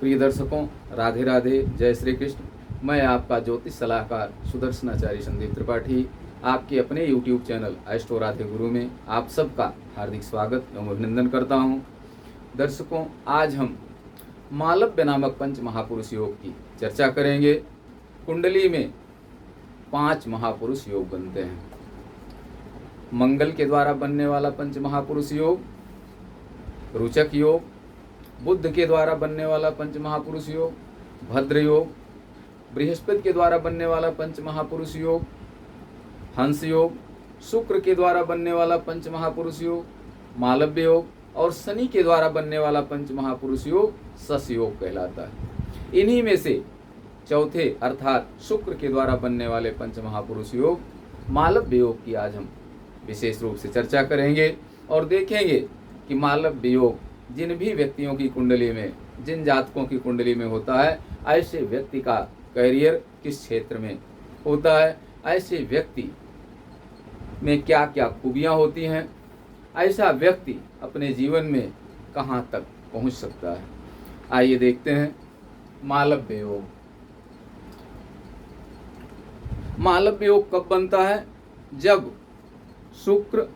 प्रिय दर्शकों, राधे राधे, जय श्री कृष्ण। मैं आपका ज्योतिष सलाहकार सुदर्शनाचार्य संदीप त्रिपाठी आपके अपने YouTube चैनल एस्ट्रो राधे गुरु में आप सबका हार्दिक स्वागत एवं अभिनंदन करता हूं। दर्शकों, आज हम मालव्य नामक पंच महापुरुष योग की चर्चा करेंगे। कुंडली में 5 महापुरुष योग बनते हैं। मंगल के द्वारा बनने वाला पंच महापुरुष योग, रुचक योग, बुध के द्वारा बनने वाला पंच महापुरुष योग, भद्र योग, बृहस्पति के द्वारा बनने वाला पंच महापुरुष योग, हंस योग, शुक्र के द्वारा बनने वाला पंच महापुरुष योग, मालव्य योग, और शनि के द्वारा बनने वाला पंच महापुरुष योग शश योग कहलाता है। इन्हीं में से चौथे अर्थात शुक्र के द्वारा बनने वाले पंच महापुरुष योग मालव्य योग की आज हम विशेष रूप से चर्चा करेंगे और देखेंगे कि मालव्य योग जिन भी व्यक्तियों की कुंडली में, जिन जातकों की कुंडली में होता है, ऐसे व्यक्ति का करियर किस क्षेत्र में होता है, ऐसे व्यक्ति में क्या क्या खूबियां होती हैं, ऐसा व्यक्ति अपने जीवन में कहां तक पहुंच सकता है। आइए देखते हैं मालव्य योग। मालव्य योग कब बनता है? जब शुक्र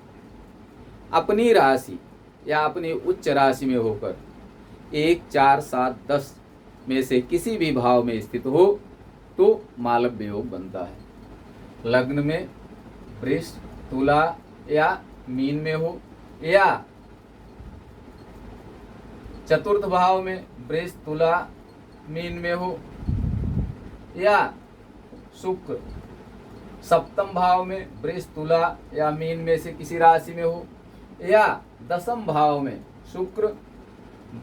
अपनी राशि या अपनी उच्च राशि में होकर 1, 4, 7, 10 में से किसी भी भाव में स्थित हो तो मालव्य योग बनता है। लग्न में वृष, तुला या मीन में हो, या चतुर्थ भाव में वृष, तुला, मीन में हो, या शुक्र सप्तम भाव में वृष, तुला या मीन में से किसी राशि में हो, या दसम भाव में शुक्र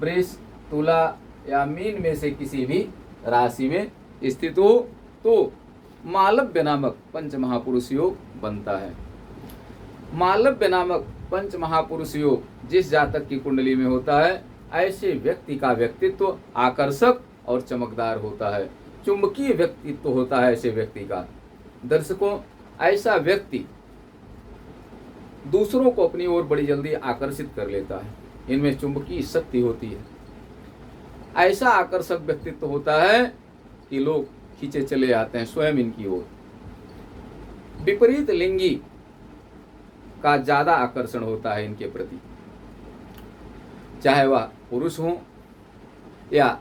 वृष, तुला या मीन में से किसी भी राशि में स्थित हो तो मालव्य नामक पंच महापुरुष योग बनता है। मालव्य नामक पंच महापुरुष योग जिस जातक की कुंडली में होता है, ऐसे व्यक्ति का व्यक्तित्व आकर्षक और चमकदार होता है, चुंबकीय व्यक्तित्व होता है ऐसे व्यक्ति का। दर्शकों, ऐसा व्यक्ति दूसरों को अपनी ओर बड़ी जल्दी आकर्षित कर लेता है, इनमें चुंबकीय शक्ति होती है। ऐसा आकर्षक व्यक्तित्व होता है कि लोग खींचे चले आते हैं स्वयं इनकी ओर। विपरीत लिंगी का ज्यादा आकर्षण होता है इनके प्रति, चाहे वह पुरुष हो या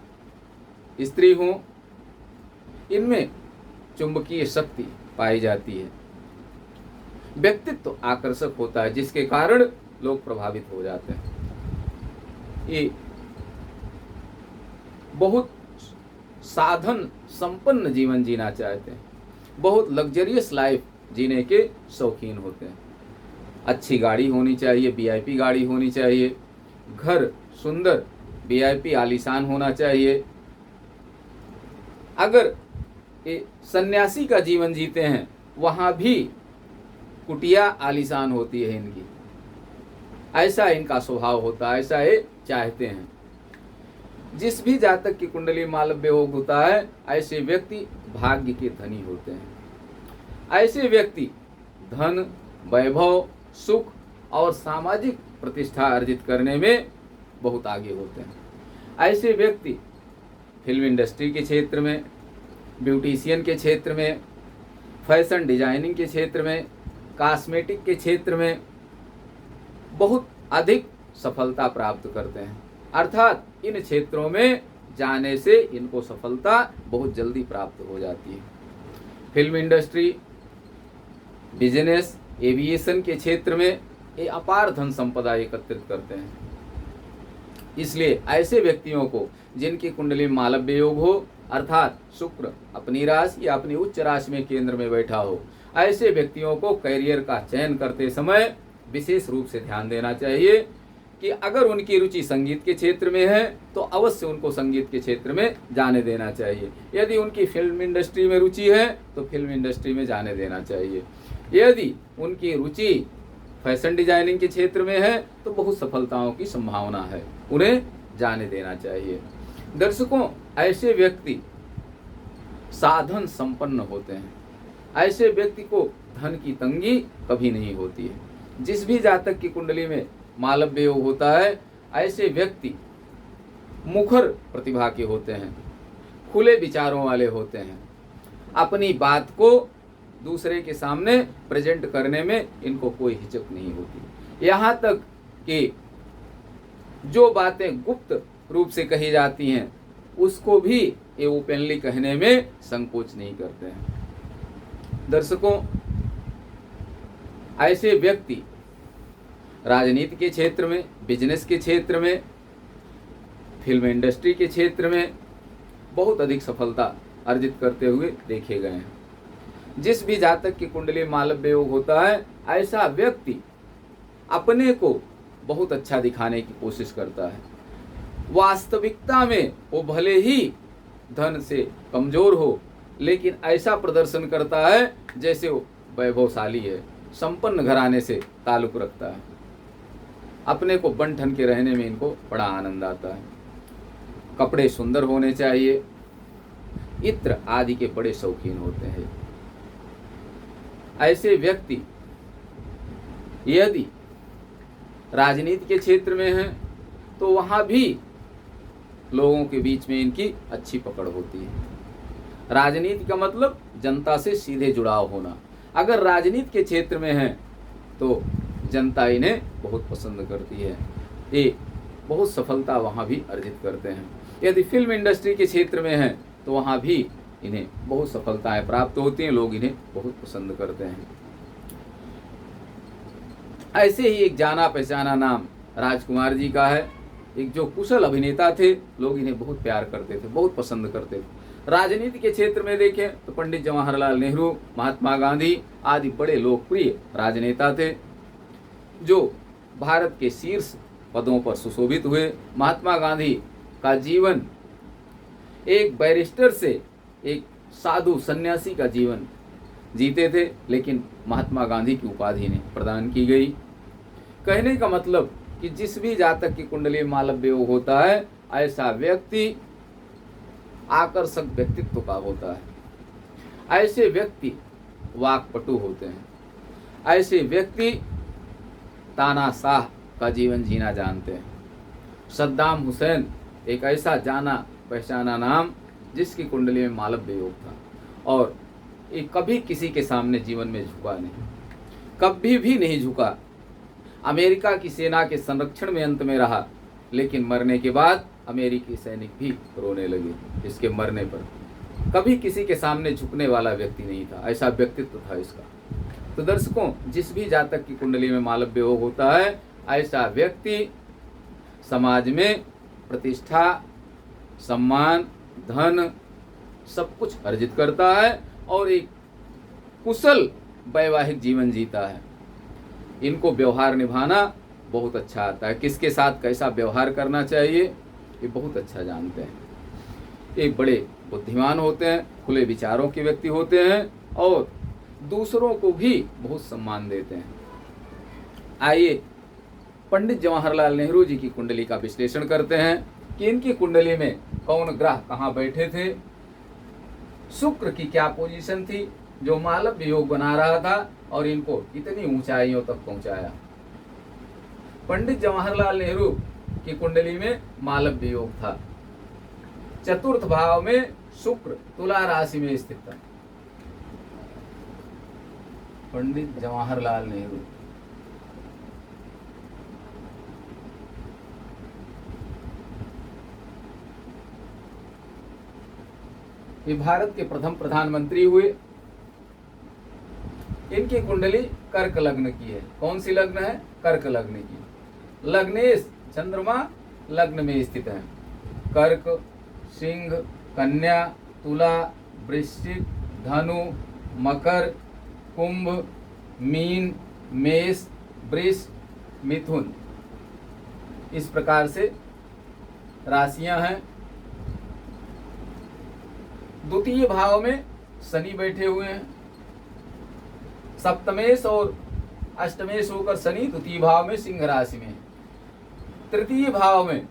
स्त्री हो, इनमें चुंबकीय शक्ति पाई जाती है। व्यक्तित्व आकर्षक होता है जिसके कारण लोग प्रभावित हो जाते हैं। ये बहुत साधन संपन्न जीवन जीना चाहते हैं, बहुत लग्जरियस लाइफ जीने के शौकीन होते हैं। अच्छी गाड़ी होनी चाहिए, वीआईपी गाड़ी होनी चाहिए, घर सुंदर वीआईपी आलीशान होना चाहिए। अगर ये सन्यासी का जीवन जीते हैं, वहां भी कुटिया आलीशान होती है इनकी। ऐसा इनका स्वभाव होता है, ऐसा ये चाहते हैं। जिस भी जातक की कुंडली मालव्य योग होता है, ऐसे व्यक्ति भाग्य के धनी होते हैं। ऐसे व्यक्ति धन, वैभव, सुख और सामाजिक प्रतिष्ठा अर्जित करने में बहुत आगे होते हैं। ऐसे व्यक्ति फिल्म इंडस्ट्री के क्षेत्र में, ब्यूटिशियन के क्षेत्र में, फैशन डिजाइनिंग के क्षेत्र में, कॉस्मेटिक के क्षेत्र में बहुत अधिक सफलता प्राप्त करते हैं। अर्थात इन क्षेत्रों में जाने से इनको सफलता बहुत जल्दी प्राप्त हो जाती है। फिल्म इंडस्ट्री, बिजनेस, एविएशन के क्षेत्र में ये अपार धन संपदा एकत्रित करते हैं। इसलिए ऐसे व्यक्तियों को जिनकी कुंडली में मालव्य योग हो, अर्थात शुक्र अपनी राशि या अपनी उच्च राशि में केंद्र में बैठा हो, ऐसे व्यक्तियों को करियर का चयन करते समय विशेष रूप से ध्यान देना चाहिए कि अगर उनकी रुचि संगीत के क्षेत्र में है तो अवश्य उनको संगीत के क्षेत्र में जाने देना चाहिए। यदि उनकी फिल्म इंडस्ट्री में रुचि है तो फिल्म इंडस्ट्री में जाने देना चाहिए। यदि उनकी रुचि फैशन डिजाइनिंग के क्षेत्र में है तो बहुत सफलताओं की संभावना है, उन्हें जाने देना चाहिए। दर्शकों, ऐसे व्यक्ति साधन संपन्न होते हैं। ऐसे व्यक्ति को धन की तंगी कभी नहीं होती है। जिस भी जातक की कुंडली में मालव्य योग होता है, ऐसे व्यक्ति मुखर प्रतिभा के होते हैं, खुले विचारों वाले होते हैं, अपनी बात को दूसरे के सामने प्रेजेंट करने में इनको कोई हिचक नहीं होती। यहाँ तक कि जो बातें गुप्त रूप से कही जाती हैं उसको भी ये ओपनली कहने में संकोच नहीं करते हैं। दर्शकों, ऐसे व्यक्ति राजनीति के क्षेत्र में, बिजनेस के क्षेत्र में, फिल्म इंडस्ट्री के क्षेत्र में बहुत अधिक सफलता अर्जित करते हुए देखे गए हैं। जिस भी जातक की कुंडली मालव्य योग होता है, ऐसा व्यक्ति अपने को बहुत अच्छा दिखाने की कोशिश करता है। वास्तविकता में वो भले ही धन से कमजोर हो, लेकिन ऐसा प्रदर्शन करता है जैसे वो वैभवशाली है, संपन्न घराने से ताल्लुक रखता है। अपने को बन ठन के रहने में इनको बड़ा आनंद आता है। कपड़े सुंदर होने चाहिए, इत्र आदि के बड़े शौकीन होते हैं। ऐसे व्यक्ति यदि राजनीति के क्षेत्र में हैं तो वहाँ भी लोगों के बीच में इनकी अच्छी पकड़ होती है। राजनीति का मतलब जनता से सीधे जुड़ाव होना। अगर राजनीति के क्षेत्र में हैं तो जनता इन्हें बहुत पसंद करती है, ये बहुत सफलता वहाँ भी अर्जित करते हैं। यदि फिल्म इंडस्ट्री के क्षेत्र में हैं तो वहाँ भी इन्हें बहुत सफलताएं प्राप्त होती हैं, लोग इन्हें बहुत पसंद करते हैं। ऐसे ही एक जाना पहचाना नाम राजकुमार जी का है। एक जो कुशल अभिनेता थे, लोग इन्हें बहुत प्यार करते थे, बहुत पसंद करते थे। राजनीति के क्षेत्र में देखें तो पंडित जवाहरलाल नेहरू, महात्मा गांधी आदि बड़े लोकप्रिय राजनेता थे जो भारत के शीर्ष पदों पर सुशोभित हुए। महात्मा गांधी का जीवन एक बैरिस्टर से एक साधु सन्यासी का जीवन जीते थे, लेकिन महात्मा गांधी की उपाधि ने प्रदान की गई। कहने का मतलब कि जिस भी जातक की कुंडली में मालव्य योग होता है, ऐसा व्यक्ति आकर्षक व्यक्तित्व का होता है। ऐसे व्यक्ति वाक्पटु होते हैं। ऐसे व्यक्ति तानाशाह का जीवन जीना जानते हैं। सद्दाम हुसैन एक ऐसा जाना पहचाना नाम जिसकी कुंडली में मालव्य योग था और ये कभी किसी के सामने जीवन में झुका नहीं, कभी भी नहीं झुका। अमेरिका की सेना के संरक्षण में अंत में रहा, लेकिन मरने के बाद अमेरिकी सैनिक भी रोने लगे इसके मरने पर। कभी किसी के सामने झुकने वाला व्यक्ति नहीं था, ऐसा व्यक्तित्व था इसका। तो दर्शकों, जिस भी जातक की कुंडली में मालव्य योग होता है, ऐसा व्यक्ति समाज में प्रतिष्ठा, सम्मान, धन सब कुछ अर्जित करता है और एक कुशल वैवाहिक जीवन जीता है। इनको व्यवहार निभाना बहुत अच्छा आता है, किसके साथ कैसा व्यवहार करना चाहिए ये बहुत अच्छा जानते हैं। एक बड़े बुद्धिमान होते हैं, खुले विचारों के व्यक्ति होते हैं और दूसरों को भी बहुत सम्मान देते हैं। आइए पंडित जवाहरलाल नेहरू जी की कुंडली का विश्लेषण करते हैं कि इनकी कुंडली में कौन ग्रह कहाँ बैठे थे, शुक्र की क्या पोजीशन थी जो मालव्य योग बना रहा था और इनको इतनी ऊंचाइयों तक पहुंचाया। पंडित जवाहरलाल नेहरू की कुंडली में मालव्य योग था। चतुर्थ भाव में शुक्र तुला राशि में स्थित था। पंडित जवाहरलाल नेहरू ये भारत के प्रथम प्रधानमंत्री हुए। इनकी कुंडली कर्क लग्न की है। कौन सी लग्न है? कर्क लग्न की। लग्नेश चंद्रमा लग्न में स्थित है। कर्क, सिंह, कन्या, तुला, वृश्चिक, धनु, मकर, कुंभ, मीन, मेष, वृष, मिथुन, इस प्रकार से राशियां हैं। द्वितीय भाव में शनि बैठे हुए हैं। सप्तमेश और अष्टमेश होकर शनि द्वितीय भाव में सिंह राशि में। तृतीय भाव में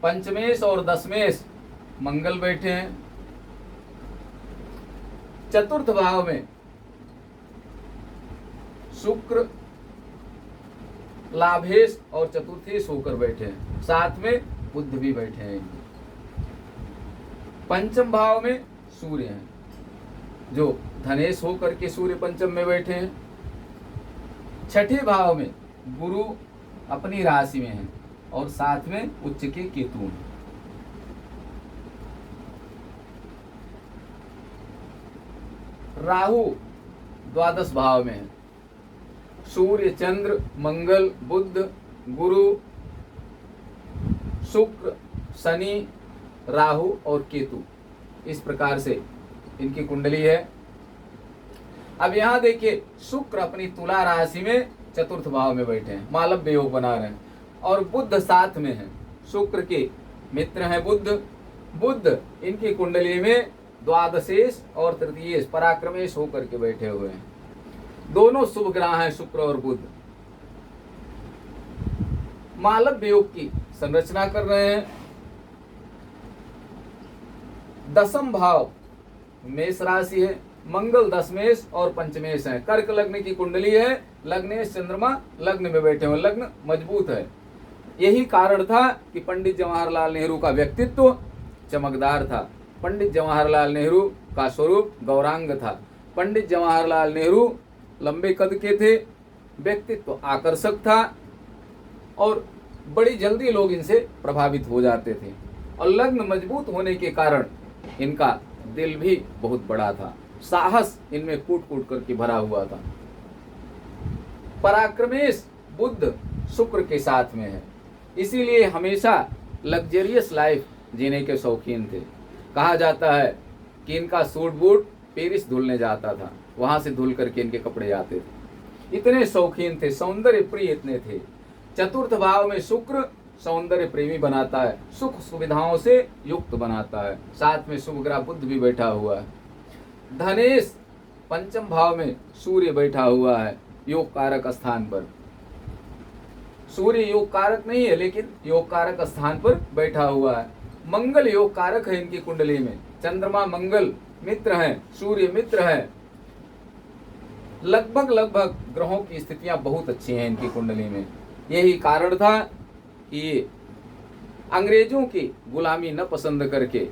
पंचमेश और दशमेश मंगल बैठे हैं। चतुर्थ भाव में शुक्र, लाभेश और चतुर्थेश होकर बैठे हैं। साथ में बुध भी बैठे हैं। पंचम भाव में सूर्य हैं, जो धनेश होकर के सूर्य पंचम में बैठे हैं। छठे भाव में गुरु अपनी राशि में हैं और साथ में उच्च के केतु हैं। राहु द्वादश भाव में है। सूर्य, चंद्र, मंगल, बुध, गुरु, शुक्र, शनि, राहु और केतु, इस प्रकार से इनकी कुंडली है। अब यहां देखिए, शुक्र अपनी तुला राशि में चतुर्थ भाव में बैठे हैं, मालव्य योग बना रहे हैं, और बुध साथ में है। शुक्र के मित्र हैं बुध। बुध इनकी कुंडली में द्वादशेश और तृतीयेश पराक्रमेश होकर के बैठे हुए हैं। दोनों शुभ ग्रह हैं, शुक्र और बुध। मालव्य योग की संरचना कर रहे हैं। दसम भाव मेष राशि है, मंगल दशमेश और पंचमेश है। कर्क लग्न की कुंडली है, लग्नेश चंद्रमा लग्न में बैठे हुए, लग्न मजबूत है। यही कारण था कि पंडित जवाहरलाल नेहरू का व्यक्तित्व चमकदार था। पंडित जवाहरलाल नेहरू का स्वरूप गौरांग था। पंडित जवाहरलाल नेहरू लंबे कद के थे, व्यक्तित्व आकर्षक था और बड़ी जल्दी लोग इनसे प्रभावित हो जाते थे। और लग्न मजबूत होने के कारण इनका दिल भी बहुत बड़ा था, साहस इनमें कूट कूट करके भरा हुआ था। पराक्रमेश बुध शुक्र के साथ में है, इसीलिए हमेशा लग्जरियस लाइफ जीने के शौकीन थे। कहा जाता है कि इनका सूट बूट पेरिस धुलने जाता था, वहां से धुल करके इनके कपड़े आते थे। इतने शौकीन थे, सौंदर्य प्रिय इतने थे। चतुर्थ भाव में शुक्र सौंदर्य प्रेमी बनाता है, सुख सुविधाओं से युक्त बनाता है। साथ में शुभ ग्रह बुध भी बैठा हुआ है। धनेश पंचम भाव में सूर्य बैठा हुआ है, योग कारक स्थान पर। सूर्य योग कारक नहीं है, लेकिन योग कारक स्थान पर बैठा हुआ है। मंगल योग कारक है इनकी कुंडली में। चंद्रमा मंगल मित्र हैं, सूर्य मित्र है। लगभग ग्रहों की स्थितियां बहुत अच्छी हैं इनकी कुंडली में। यही कारण था कि ये अंग्रेजों की गुलामी न पसंद करके,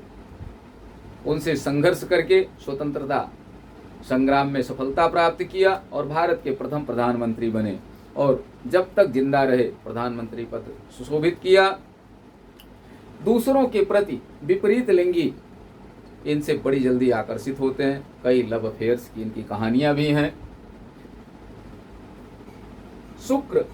उनसे संघर्ष करके स्वतंत्रता संग्राम में सफलता प्राप्त किया और भारत के प्रथम प्रधानमंत्री बने, और जब तक जिंदा रहे प्रधानमंत्री पद सुशोभित किया। दूसरों के प्रति विपरीत लिंगी इनसे बड़ी जल्दी आकर्षित होते हैं। कई लव अफेयर्स की इनकी कहानियां भी हैं। शुक्र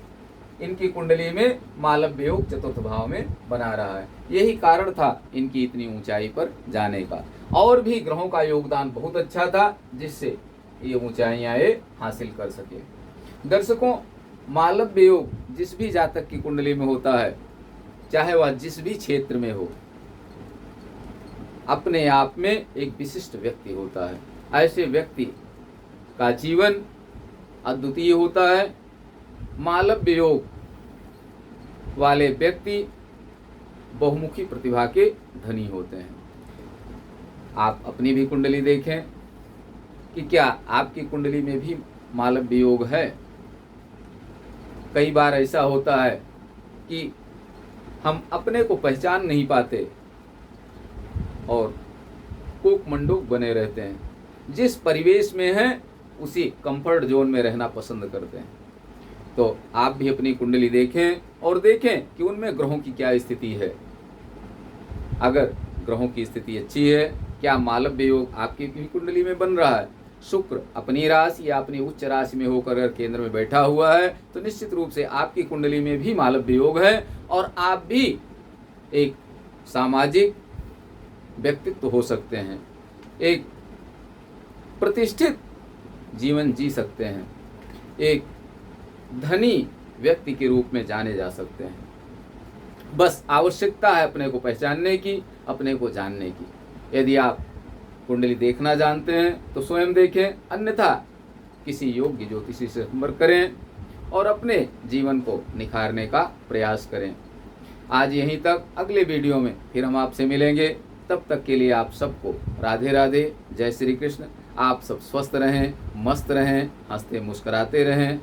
इनकी कुंडली में मालव्य योग चतुर्थ भाव में बना रहा है। यही कारण था इनकी इतनी ऊंचाई पर जाने का। और भी ग्रहों का योगदान बहुत अच्छा था, जिससे ये ऊंचाइयां ये हासिल कर सके। दर्शकों, मालव्य योग जिस भी जातक की कुंडली में होता है, चाहे वह जिस भी क्षेत्र में हो, अपने आप में एक विशिष्ट व्यक्ति होता है। ऐसे व्यक्ति का जीवन अद्वितीय होता है। मालव्य योग वाले व्यक्ति बहुमुखी प्रतिभा के धनी होते हैं। आप अपनी भी कुंडली देखें कि क्या आपकी कुंडली में भी मालव्य योग है। कई बार ऐसा होता है कि हम अपने को पहचान नहीं पाते और कूक मंडूक बने रहते हैं। जिस परिवेश में हैं उसी कंफर्ट जोन में रहना पसंद करते हैं। तो आप भी अपनी कुंडली देखें और देखें कि उनमें ग्रहों की क्या स्थिति है। अगर ग्रहों की स्थिति अच्छी है, क्या मालव्य योग आपकी भी कुंडली में बन रहा है, शुक्र अपनी राशि या अपनी उच्च राशि में होकर अगर केंद्र में बैठा हुआ है, तो निश्चित रूप से आपकी कुंडली में भी मालव्य योग है और आप भी एक सामाजिक व्यक्तित्व हो सकते हैं, एक प्रतिष्ठित जीवन जी सकते हैं, एक धनी व्यक्ति के रूप में जाने जा सकते हैं। बस आवश्यकता है अपने को पहचानने की, अपने को जानने की। यदि आप कुंडली देखना जानते हैं तो स्वयं देखें, अन्यथा किसी योग्य ज्योतिषी से संपर्क करें और अपने जीवन को निखारने का प्रयास करें। आज यहीं तक, अगले वीडियो में फिर हम आपसे मिलेंगे। तब तक के लिए आप सबको राधे राधे, जय श्री कृष्ण। आप सब स्वस्थ रहें, मस्त रहें, हंसते मुस्कुराते रहें।